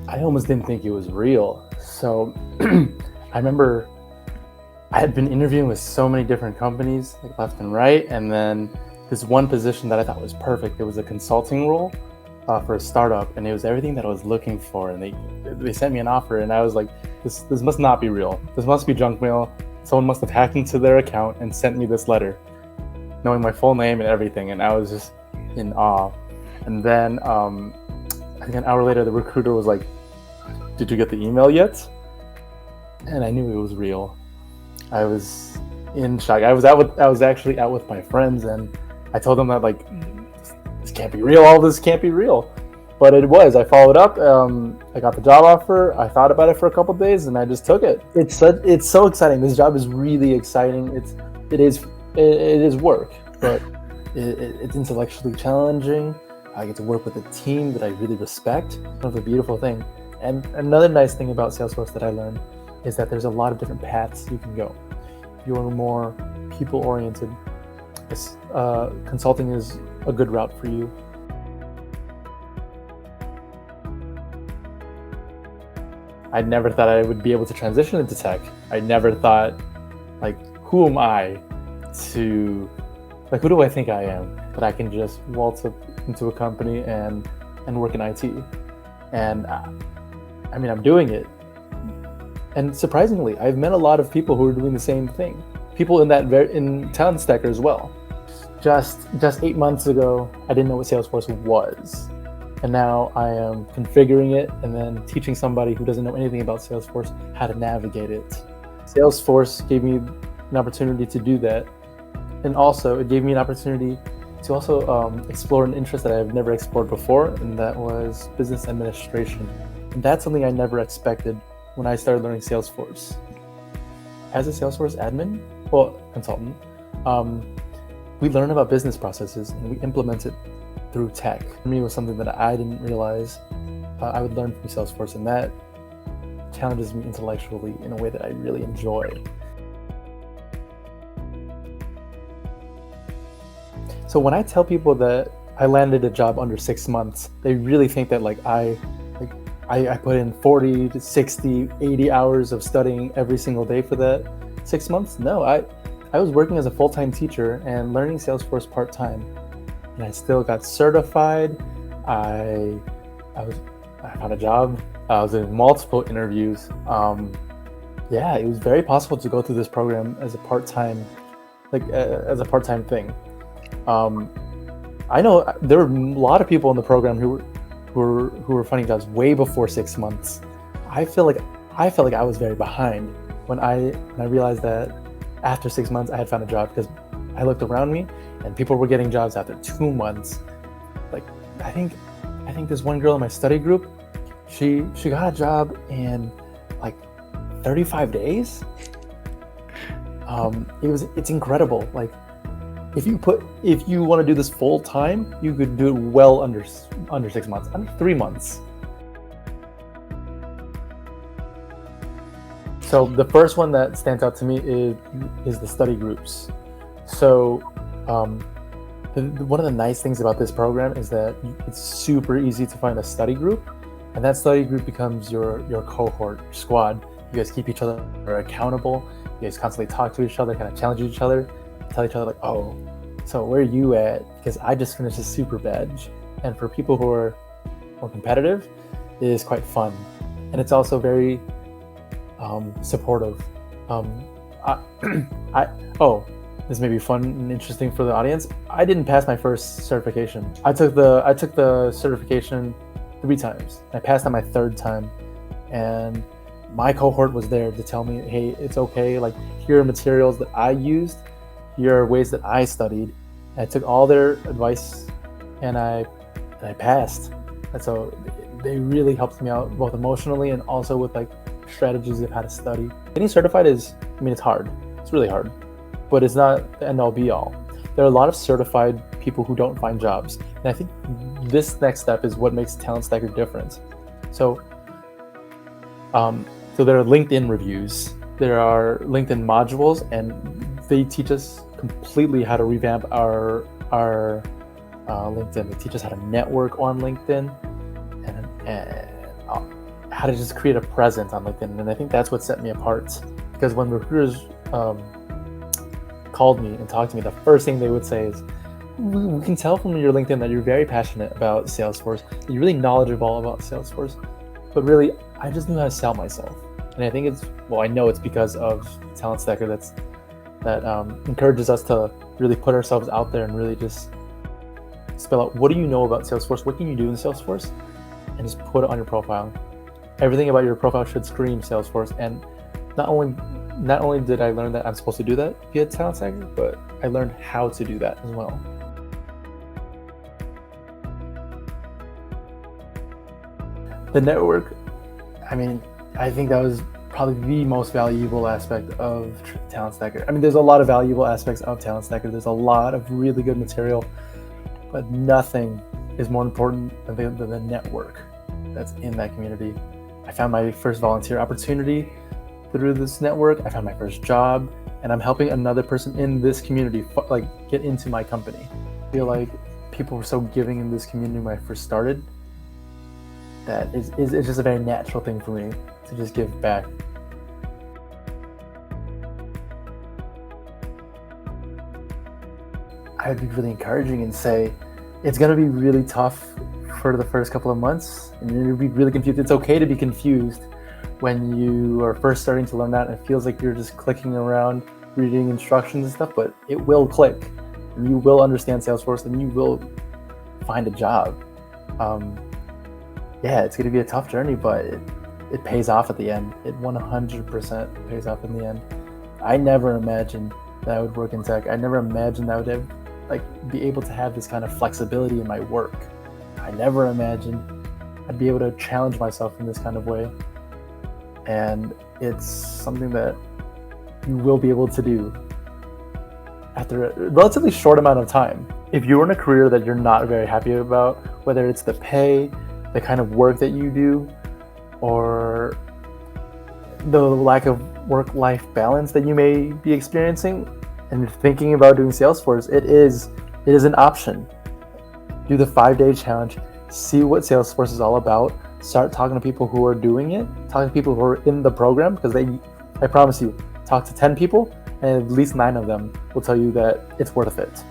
I almost didn't think it was real. So I remember I had been interviewing with so many different companies, like left and right, and then this one position that I thought was perfect. It was a consulting role for a startup, and it was everything that I was looking for. And they sent me an offer, and I was like, this must not be real. This must be junk mail. Someone must have hacked into their account and sent me this letter, knowing my full name and everything. And I was just in awe. And then I think an hour later, the recruiter was like, "Did you get the email yet?" And I knew it was real. I was in shock. I was actually out with my friends, and I told them that, like, this can't be real. All this can't be real. But it was. I followed up. I got the job offer. I thought about it for a couple of days, and I just took it. It's so exciting. This job is really exciting. It is work, but it's intellectually challenging. I get to work with a team that I really respect. That's a beautiful thing. And another nice thing about Salesforce that I learned is that there's a lot of different paths you can go. If you're more people-oriented, consulting is a good route for you. I never thought I would be able to transition into tech. I never thought, like, who am I to, like, who do I think I am? That I can just waltz up into a company and work in IT. And I mean, I'm doing it. And surprisingly, I've met a lot of people who are doing the same thing. People in Talent Stacker as well. Just 8 months ago, I didn't know what Salesforce was. And now I am configuring it and then teaching somebody who doesn't know anything about Salesforce how to navigate it. Salesforce gave me an opportunity to do that. And also, it gave me an opportunity to also explore an interest that I've never explored before, and that was business administration. And that's something I never expected when I started learning Salesforce. As a Salesforce consultant, we learn about business processes and we implement it through tech. For me, it was something that I didn't realize I would learn from Salesforce, and that challenges me intellectually in a way that I really enjoy. So when I tell people that I landed a job under 6 months, they really think that I put in 40 to 60, 80 hours of studying every single day for that 6 months. No, I was working as a full-time teacher and learning Salesforce part-time. And I still got certified. I found a job. I was in multiple interviews. It was very possible to go through this program as a part-time thing. I know there were a lot of people in the program who were finding jobs way before 6 months. I feel like I was very behind when I realized that after 6 months I had found a job, because I looked around me and people were getting jobs after 2 months. Like, I think this one girl in my study group, she got a job in like 35 days. It's incredible. Like, if you want to do this full time, you could do it well under 6 months, under 3 months. So the first one that stands out to me is the study groups. So one of the nice things about this program is that it's super easy to find a study group, and that study group becomes your cohort, your squad. You guys keep each other accountable. You guys constantly talk to each other, kind of challenge each other, tell each other like, "Oh, so where are you at? Because I just finished a super badge." And for people who are more competitive, it is quite fun, and it's also very supportive. This may be fun and interesting for the audience. I didn't pass my first certification. I took the certification 3 times. I passed on my 3rd time, and my cohort was there to tell me, "Hey, it's okay. Like, here are materials that I used. Here are ways that I studied." And I took all their advice, and I passed. And so they really helped me out, both emotionally and also with like strategies of how to study. Getting certified it's hard. It's really hard, but it's not the end all be all. There are a lot of certified people who don't find jobs. And I think this next step is what makes Talent Stacker different. So there are LinkedIn reviews, there are LinkedIn modules, and they teach us completely how to revamp our LinkedIn. They teach us how to network on LinkedIn, and how to just create a presence on LinkedIn. And I think that's what set me apart, because when recruiters called me and talked to me, the first thing they would say is, we can tell from your LinkedIn that you're very passionate about Salesforce, that you're really knowledgeable about Salesforce, but really, I just knew how to sell myself. And I think I know it's because of Talent Stacker that encourages us to really put ourselves out there and really just spell out, what do you know about Salesforce? What can you do in Salesforce? And just put it on your profile. Everything about your profile should scream Salesforce. And not only did I learn that I'm supposed to do that via Talent Stacker, but I learned how to do that as well. The network, I think that was probably the most valuable aspect of Talent Stacker. There's a lot of valuable aspects of Talent Stacker. There's a lot of really good material, but nothing is more important than the network that's in that community. I found my first volunteer opportunity through this network. I found my first job, and I'm helping another person in this community get into my company. I feel like people were so giving in this community when I first started that it's just a very natural thing for me to just give back. I would be really encouraging and say, it's going to be really tough for the first couple of months, and you're going to be really confused. It's okay to be confused when you are first starting to learn that, and it feels like you're just clicking around, reading instructions and stuff, but it will click, and you will understand Salesforce, and you will find a job. It's going to be a tough journey, but it pays off at the end. It 100% pays off in the end. I never imagined that I would work in tech. I never imagined that I would be able to have this kind of flexibility in my work. I never imagined I'd be able to challenge myself in this kind of way. And it's something that you will be able to do after a relatively short amount of time. If you're in a career that you're not very happy about, whether it's the pay, the kind of work that you do, or the lack of work-life balance that you may be experiencing, and you're thinking about doing Salesforce, it is an option. Do the 5-day challenge, see what Salesforce is all about, start talking to people who are doing it, talking to people who are in the program, because I promise you, talk to 10 people, and at least 9 of them will tell you that it's worth it.